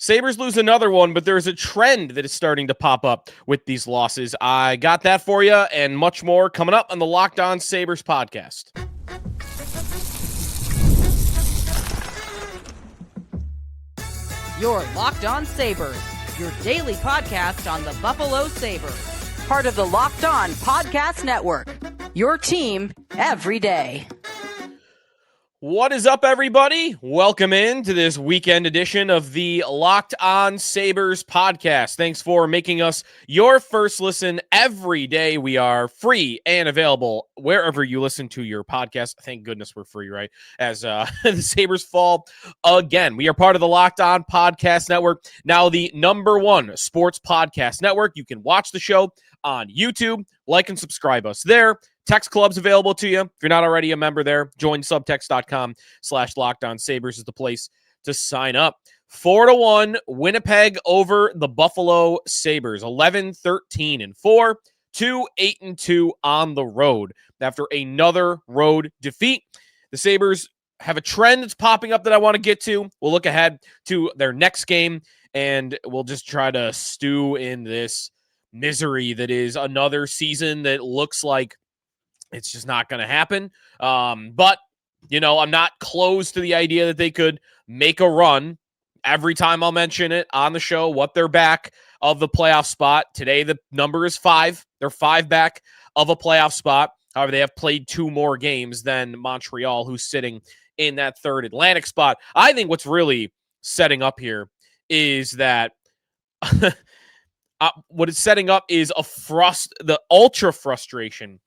Sabres lose another one, but there's a trend that is starting to pop up with these losses. I got that for you and much more coming up on the Locked On Sabres podcast. You're Locked On Sabres, your daily podcast on the Buffalo Sabres. Part of the Locked On Podcast Network, your team every day. What is up, everybody? Welcome in to this weekend edition of the Locked On Sabres podcast. Thanks for making us your first listen every day. We are free and available wherever you listen to your podcast. Thank goodness we're free, right? As the Sabres fall again. We are part of the Locked On Podcast Network, now the #1 sports podcast network. You can watch the show on YouTube, like and subscribe us there. Text club's available to you. If you're not already a member there, join subtext.com/LockedOnSabres is the place to sign up. 4-1 Winnipeg over the Buffalo Sabres. 11-13-4, 2-8-2 on the road. After another road defeat, the Sabres have a trend that's popping up that I want to get to. We'll look ahead to their next game, and we'll just try to stew in this misery that is another season that looks like it's just not going to happen. But, you know, I'm not close to the idea that they could make a run. Every time I'll mention it on the show, what they're back of the playoff spot. Today, the number is 5. They're 5 back of a playoff spot. However, they have played 2 more games than Montreal, who's sitting in that third Atlantic spot. I think what's really setting up here is that what it's setting up is the ultra frustration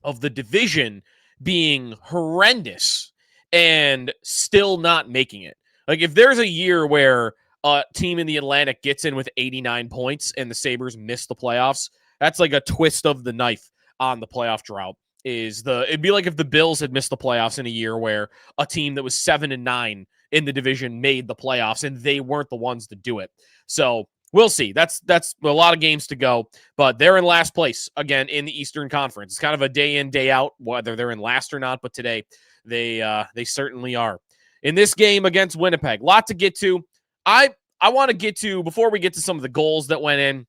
of the division being horrendous and still not making it. Like, if there's a year where a team in the Atlantic gets in with 89 points and the Sabres miss the playoffs, that's like a twist of the knife on the playoff drought. It'd be like if the Bills had missed the playoffs in a year where a team that was 7-9 in the division made the playoffs and they weren't the ones to do it. So we'll see. That's a lot of games to go, but they're in last place again in the Eastern Conference. It's kind of a day in, day out, whether they're in last or not, but today they certainly are. In this game against Winnipeg, lot to get to. I want to get to, before we get to some of the goals that went in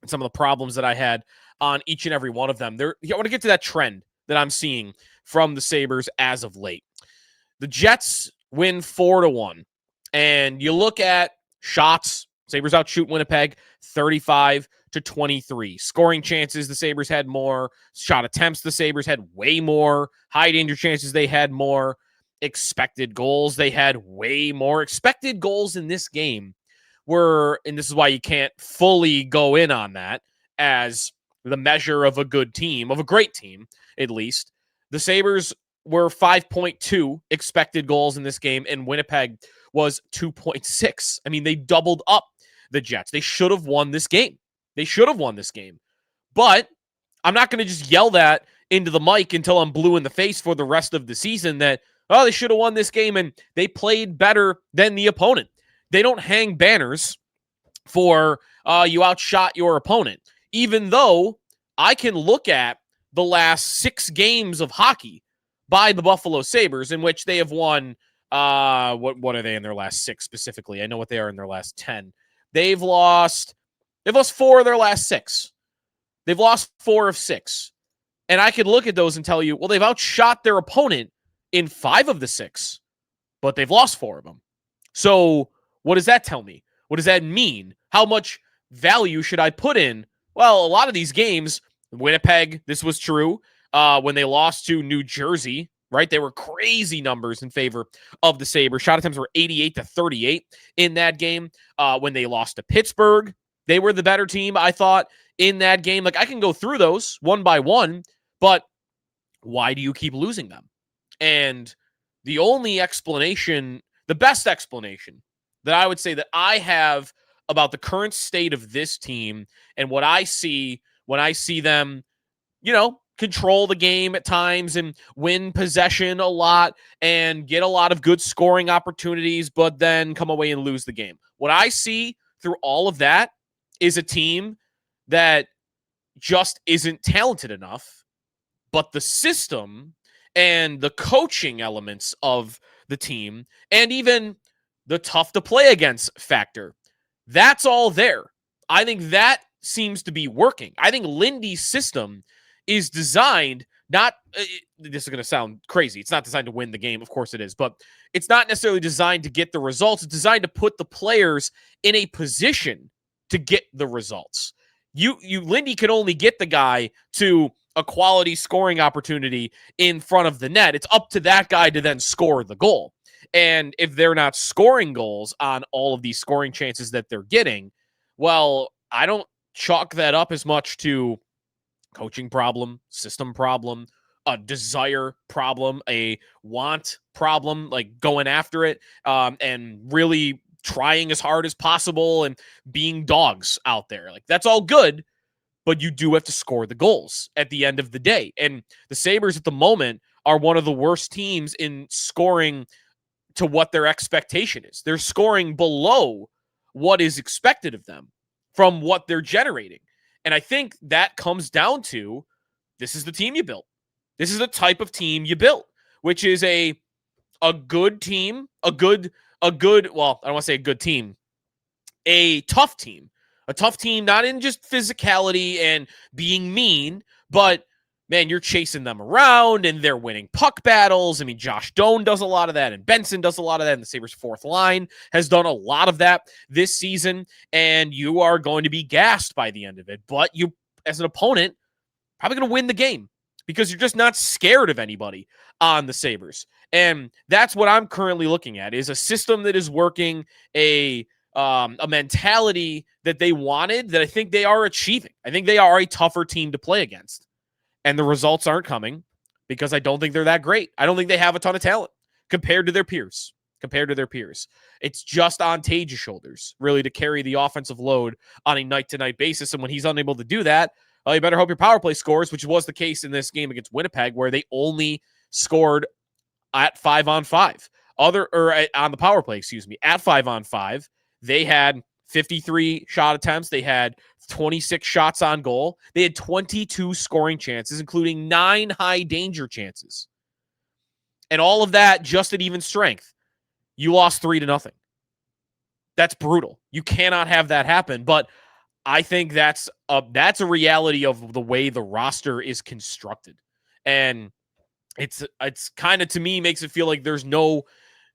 and some of the problems that I had on each and every one of them, I want to get to that trend that I'm seeing from the Sabres as of late. The Jets win 4-1, and you look at shots. Sabres outshoot Winnipeg 35-23. Scoring chances, the Sabres had more. Shot attempts, the Sabres had way more. High danger chances, they had more. Expected goals, they had way more. Expected goals in this game were, and this is why you can't fully go in on that as the measure of a good team, of a great team, at least. The Sabres were 5.2 expected goals in this game, and Winnipeg was 2.6. I mean, they doubled up the Jets. They should have won this game. But I'm not going to just yell that into the mic until I'm blue in the face for the rest of the season that, oh, they should have won this game and they played better than the opponent. They don't hang banners for you outshot your opponent, even though I can look at the last 6 games of hockey by the Buffalo Sabres in which they have won. What are they in their last 6 specifically? I know what they are in their last 10. They've lost 4 of their last 6. They've lost 4 of 6. And I could look at those and tell you, well, they've outshot their opponent in 5 of the 6, but they've lost 4 of them. So what does that tell me? What does that mean? How much value should I put in? Well, a lot of these games, Winnipeg, this was true. When they lost to New Jersey, right? They were crazy numbers in favor of the Sabres. Shot attempts were 88-38 in that game. When they lost to Pittsburgh, they were the better team, I thought, in that game. Like, I can go through those one by one, but why do you keep losing them? And the only explanation, the best explanation that I would say that I have about the current state of this team and what I see when I see them, you know, control the game at times and win possession a lot and get a lot of good scoring opportunities, but then come away and lose the game. What I see through all of that is a team that just isn't talented enough, but the system and the coaching elements of the team and even the tough to play against factor. That's all there. I think that seems to be working. I think Lindy's system is designed not, this is going to sound crazy. It's not designed to win the game. Of course it is, but it's not necessarily designed to get the results. It's designed to put the players in a position to get the results. Lindy can only get the guy to a quality scoring opportunity in front of the net. It's up to that guy to then score the goal. And if they're not scoring goals on all of these scoring chances that they're getting, well, I don't chalk that up as much to coaching problem, system problem, a desire problem, a want problem, like going after it and really trying as hard as possible and being dogs out there. Like, that's all good, but you do have to score the goals at the end of the day. And the Sabres at the moment are one of the worst teams in scoring to what their expectation is. They're scoring below what is expected of them from what they're generating. And I think that comes down to, this is the team you built. This is the type of team you built, which is a good team, well, I don't want to say a good team, a tough team, not in just physicality and being mean, but man, you're chasing them around and they're winning puck battles. I mean, Josh Doan does a lot of that and Benson does a lot of that. And the Sabres' fourth line has done a lot of that this season. And you are going to be gassed by the end of it. But you, as an opponent, probably going to win the game because you're just not scared of anybody on the Sabres. And that's what I'm currently looking at, is a system that is working, a mentality that they wanted, that I think they are achieving. I think they are a tougher team to play against. And the results aren't coming because I don't think they're that great. I don't think they have a ton of talent compared to their peers. It's just on Tage's shoulders, really, to carry the offensive load on a night-to-night basis. And when he's unable to do that, well, you better hope your power play scores, which was the case in this game against Winnipeg, where they only scored at 5-on-5. On the power play, at 5-on-5, they had 53 shot attempts. They had 26 shots on goal. They had 22 scoring chances, including 9 high danger chances. And all of that just at even strength. You lost 3-0. That's brutal. You cannot have that happen. But I think that's a reality of the way the roster is constructed. And it's kind of, to me, makes it feel like there's no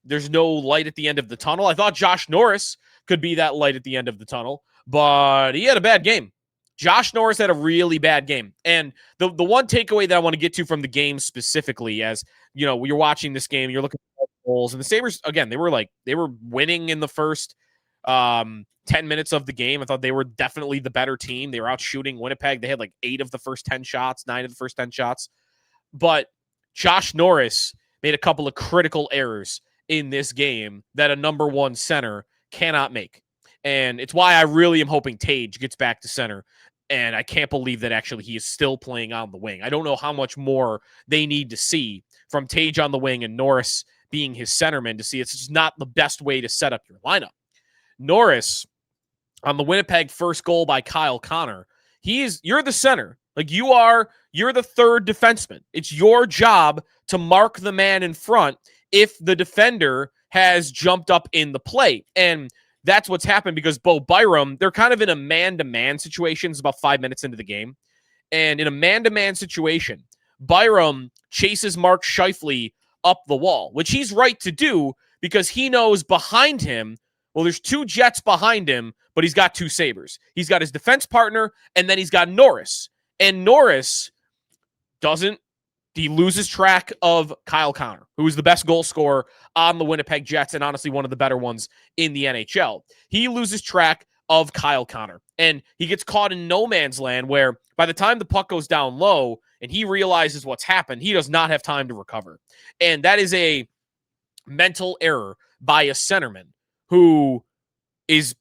light at the end of the tunnel. I thought Josh Norris could be that light at the end of the tunnel, but he had a bad game. Josh Norris had a really bad game. And the one takeaway that I want to get to from the game specifically, as you know, you're watching this game, you're looking at goals, and the Sabres, again, they were winning in the first 10 minutes of the game. I thought they were definitely the better team. They were out shooting Winnipeg. They had like 8 of the first 10 shots, 9 of the first 10 shots. But Josh Norris made a couple of critical errors in this game that a number one center cannot make. And it's why I really am hoping Tage gets back to center. And I can't believe that actually he is still playing on the wing. I don't know how much more they need to see from Tage on the wing and Norris being his centerman to see it's just not the best way to set up your lineup. Norris, on the Winnipeg first goal by Kyle Connor, you're the center. Like, you're the third defenseman. It's your job to mark the man in front if the defender has jumped up in the play. And that's what's happened because Bo Byram, they're kind of in a man-to-man situation. It's about 5 minutes into the game. And in a man-to-man situation, Byram chases Mark Scheifele up the wall, which he's right to do because he knows behind him, well, there's 2 Jets behind him, but he's got 2 Sabres. He's got his defense partner, and then he's got Norris. And Norris he loses track of Kyle Connor, who is the best goal scorer on the Winnipeg Jets and honestly one of the better ones in the NHL. He loses track of Kyle Connor, and he gets caught in no man's land where by the time the puck goes down low and he realizes what's happened, he does not have time to recover. And that is a mental error by a centerman who is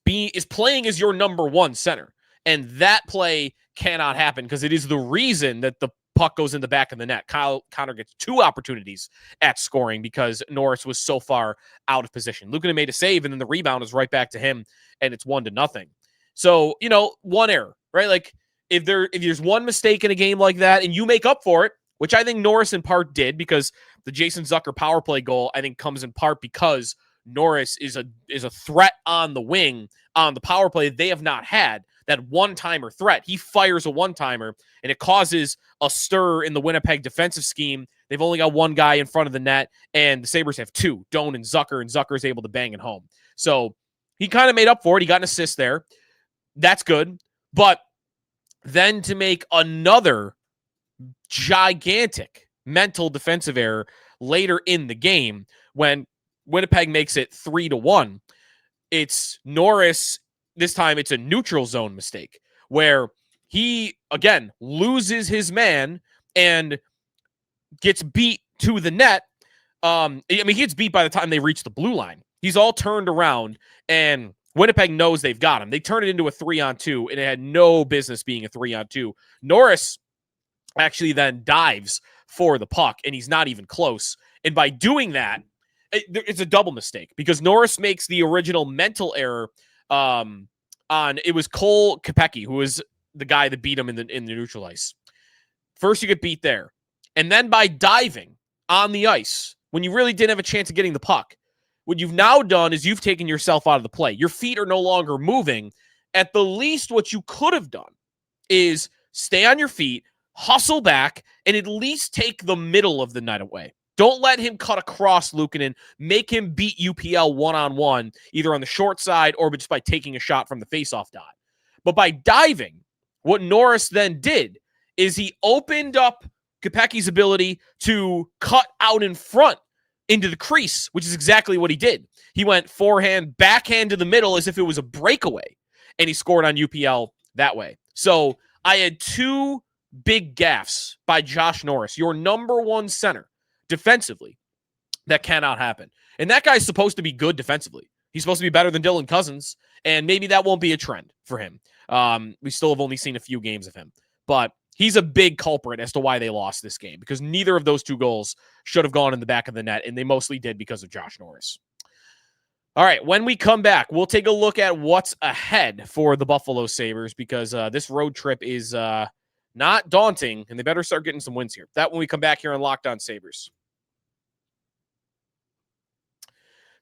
playing as your number one center. And that play cannot happen because it is the reason that the puck goes in the back of the net. Kyle Connor gets 2 opportunities at scoring because Norris was so far out of position. Luukkonen made a save, and then the rebound is right back to him, and it's 1-0. So, one error, right? Like, if there's one mistake in a game like that, and you make up for it, which I think Norris in part did because the Jason Zucker power play goal, I think, comes in part because Norris is a threat on the wing on the power play they have not had. That one-timer threat. He fires a one-timer, and it causes a stir in the Winnipeg defensive scheme. They've only got one guy in front of the net, and the Sabres have two, Doan and Zucker is able to bang it home. So he kind of made up for it. He got an assist there. That's good. But then to make another gigantic mental defensive error later in the game when Winnipeg makes it 3-1, it's Norris. This time it's a neutral zone mistake where he, again, loses his man and gets beat to the net. He gets beat by the time they reach the blue line. He's all turned around, and Winnipeg knows they've got him. They turn it into a 3-on-2, and it had no business being a 3-on-2. Norris actually then dives for the puck, and he's not even close. And by doing that, it's a double mistake because Norris makes the original mental error it was Cole Kopecky, who was the guy that beat him in the neutral ice. First, you get beat there. And then by diving on the ice, when you really didn't have a chance of getting the puck, what you've now done is you've taken yourself out of the play. Your feet are no longer moving. At the least, what you could have done is stay on your feet, hustle back, and at least take the middle of the net away. Don't let him cut across Luukkonen. Make him beat UPL one-on-one, either on the short side or just by taking a shot from the faceoff dot. But by diving, what Norris then did is he opened up Kopecky's ability to cut out in front into the crease, which is exactly what he did. He went forehand, backhand to the middle as if it was a breakaway, and he scored on UPL that way. So I had two big gaffes by Josh Norris, your number one center, defensively. That cannot happen. And that guy's supposed to be good defensively. He's supposed to be better than Dylan Cousins, and maybe that won't be a trend for him. We still have only seen a few games of him. But he's a big culprit as to why they lost this game, because neither of those two goals should have gone in the back of the net, and they mostly did because of Josh Norris. All right, when we come back, we'll take a look at what's ahead for the Buffalo Sabres, because this road trip is not daunting, and they better start getting some wins here. That when we come back here on Locked On Sabres.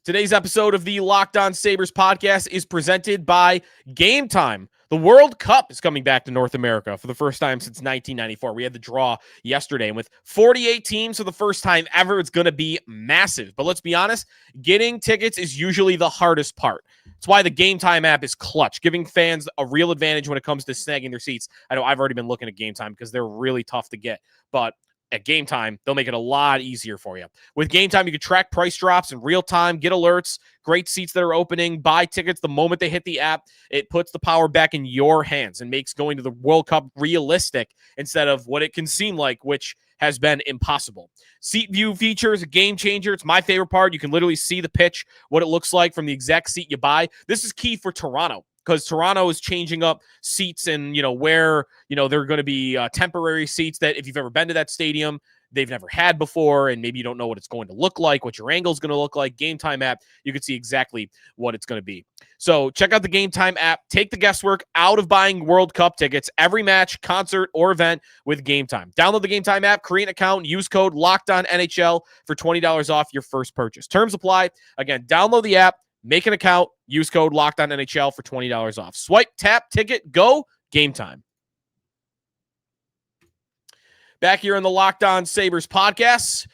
Today's episode of the Locked On Sabres podcast is presented by Gametime. The World Cup is coming back to North America for the first time since 1994. We had the draw yesterday, and with 48 teams for the first time ever, it's going to be massive. But let's be honest, getting tickets is usually the hardest part. That's why the Gametime app is clutch, giving fans a real advantage when it comes to snagging their seats. I know I've already been looking at Gametime because they're really tough to get, but at Gametime, they'll make it a lot easier for you. With Gametime, you can track price drops in real time, get alerts, great seats that are opening, buy tickets the moment they hit the app. It puts the power back in your hands and makes going to the World Cup realistic instead of what it can seem like, which has been impossible. Seat view feature is a game changer. It's my favorite part. You can literally see the pitch, what it looks like from the exact seat you buy. This is key for Toronto, because Toronto is changing up seats and, where, they're going to be temporary seats that if you've ever been to that stadium, they've never had before, and maybe you don't know what it's going to look like, what your angle is going to look like. Gametime app, you can see exactly what it's going to be. So check out the Gametime app. Take the guesswork out of buying World Cup tickets, every match, concert, or event with Gametime. Download the Gametime app, create an account, use code LOCKEDONNHL for $20 off your first purchase. Terms apply. Again, download the app, make an account, use code LOCKEDONNHL for $20 off. Swipe, tap, ticket, go, Gametime. Back here on the Locked On Sabres podcast.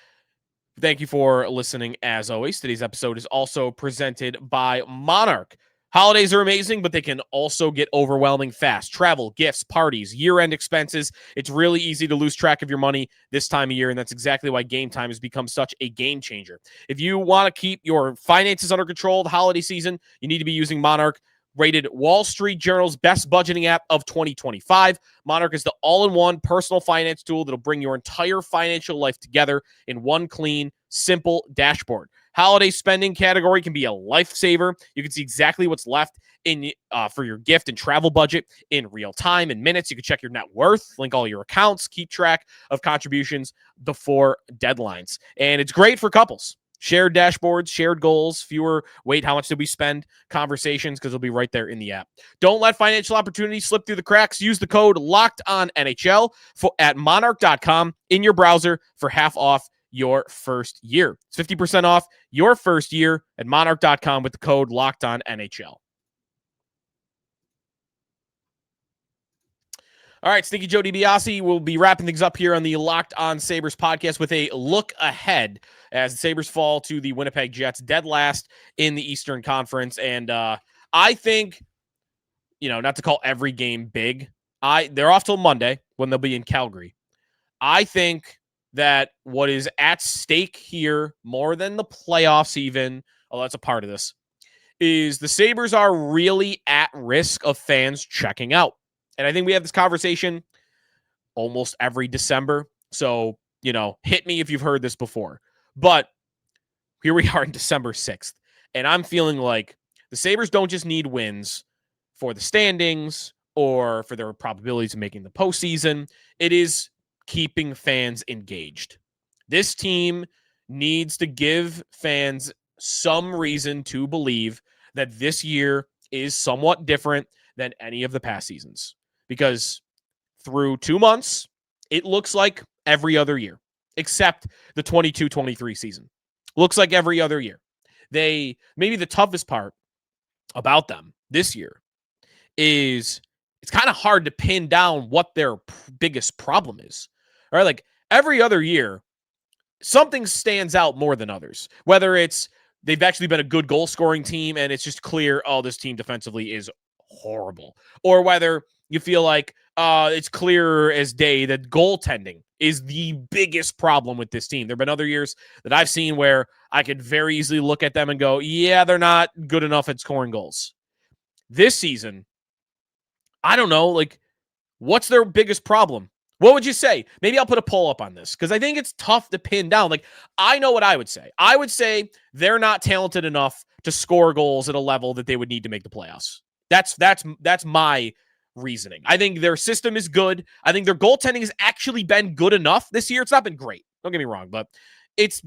Thank you for listening as always. Today's episode is also presented by Monarch. Holidays are amazing, but they can also get overwhelming fast. Travel, gifts, parties, year-end expenses. It's really easy to lose track of your money this time of year, and that's exactly why Gametime has become such a game changer. If you want to keep your finances under control the holiday season, you need to be using Monarch. Rated Wall Street Journal's best budgeting app of 2025. Monarch is the all-in-one personal finance tool that'll bring your entire financial life together in one clean, simple dashboard. Holiday spending category can be a lifesaver. You can see exactly what's left in for your gift and travel budget in real time, in minutes. You can check your net worth, link all your accounts, keep track of contributions before deadlines. And it's great for couples. Shared dashboards, shared goals, fewer wait, how much did we spend conversations, because it'll be right there in the app. Don't let financial opportunities slip through the cracks. Use the code LOCKEDONNHL at monarch.com in your browser for half off your first year. It's 50% off your first year at monarch.com with the code LOCKEDONNHL. All right, Stinky Joe DiBiase will be wrapping things up here on the Locked On Sabres podcast with a look ahead as the Sabres fall to the Winnipeg Jets, dead last in the Eastern Conference. And I think, not to call every game big, they're off till Monday when they'll be in Calgary. I think that what is at stake here, more than the playoffs even, although that's a part of this, is the Sabres are really at risk of fans checking out. And I think we have this conversation almost every December. So, hit me if you've heard this before. But here we are in December 6th. And I'm feeling like the Sabres don't just need wins for the standings or for their probabilities of making the postseason. It is keeping fans engaged. This team needs to give fans some reason to believe that this year is somewhat different than any of the past seasons. Because through 2 months, it looks like every other year, except the 22-23 season. Looks like every other year. Maybe the toughest part about them this year is it's kind of hard to pin down what their biggest problem is. All right, like every other year, something stands out more than others. Whether it's they've actually been a good goal-scoring team and it's just clear, this team defensively is horrible. Or whether you feel like it's clear as day that goaltending is the biggest problem with this team. There have been other years that I've seen where I could very easily look at them and go, yeah, they're not good enough at scoring goals. This season, I don't know, what's their biggest problem? What would you say? Maybe I'll put a poll up on this because I think it's tough to pin down. I know what I would say. I would say they're not talented enough to score goals at a level that they would need to make the playoffs. That's my reasoning. I think their system is good. I think their goaltending has actually been good enough this year. It's not been great. Don't get me wrong, but it's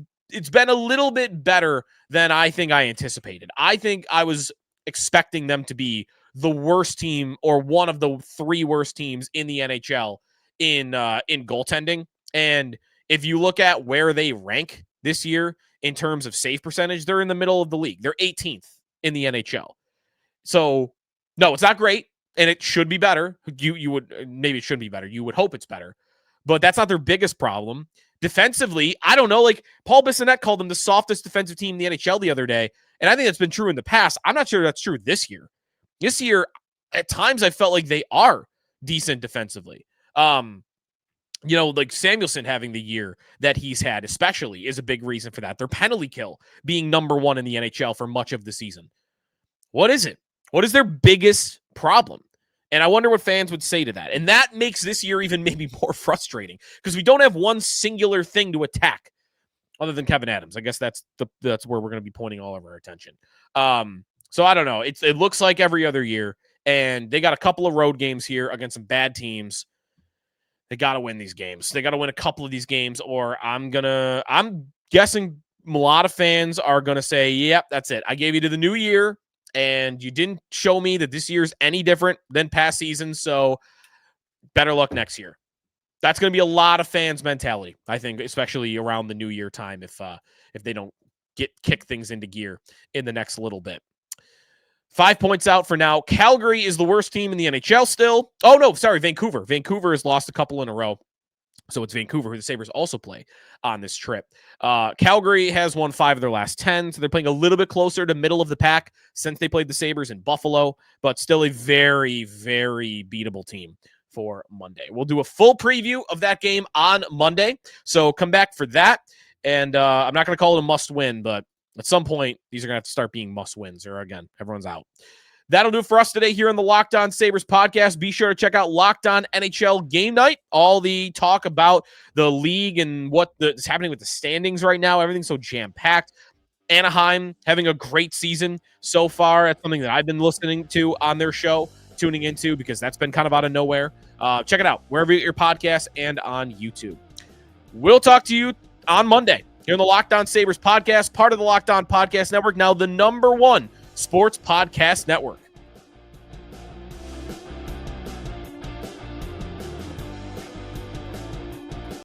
been a little bit better than I think I anticipated. I think I was expecting them to be the worst team or one of the 3 worst teams in the NHL in goaltending. And if you look at where they rank this year in terms of save percentage, they're in the middle of the league. They're 18th in the NHL. So no, it's not great. And it should be better. Maybe it should be better. You would hope it's better. But that's not their biggest problem. Defensively, I don't know. Paul Bissonnette called them the softest defensive team in the NHL the other day. And I think that's been true in the past. I'm not sure that's true this year. This year, at times, I felt like they are decent defensively. Samuelsson having the year that he's had, especially, is a big reason for that. Their penalty kill being number 1 in the NHL for much of the season. What is it? What is their biggest problem? And I wonder what fans would say to that. And that makes this year even maybe more frustrating because we don't have one singular thing to attack other than Kevyn Adams. I guess that's where we're going to be pointing all of our attention. So I don't know. It looks like every other year, and they got a couple of road games here against some bad teams. They got to win these games. They got to win a couple of these games, or I'm guessing a lot of fans are going to say, yep, that's it. I gave you to the new year. And you didn't show me that this year's any different than past seasons, so better luck next year. That's going to be a lot of fans' mentality, I think, especially around the new year time if they don't kick things into gear in the next little bit. 5 points out for now. Calgary is the worst team in the NHL still. Oh, no, sorry, Vancouver. Vancouver has lost a couple in a row. So it's Vancouver, who the Sabres also play on this trip. Calgary has won 5 of their last 10, so they're playing a little bit closer to middle of the pack since they played the Sabres in Buffalo, but still a very, very beatable team for Monday. We'll do a full preview of that game on Monday, so come back for that. And I'm not going to call it a must-win, but at some point, these are going to have to start being must-wins, or again, everyone's out. That'll do it for us today here on the Locked On Sabres podcast. Be sure to check out Locked On NHL Game Night. All the talk about the league and what is happening with the standings right now. Everything's so jam-packed. Anaheim having a great season so far. That's something that I've been listening to on their show, tuning into, because that's been kind of out of nowhere. Check it out wherever you get your podcast and on YouTube. We'll talk to you on Monday here on the Locked On Sabres podcast, part of the Locked On Podcast Network, now the #1 sports podcast network.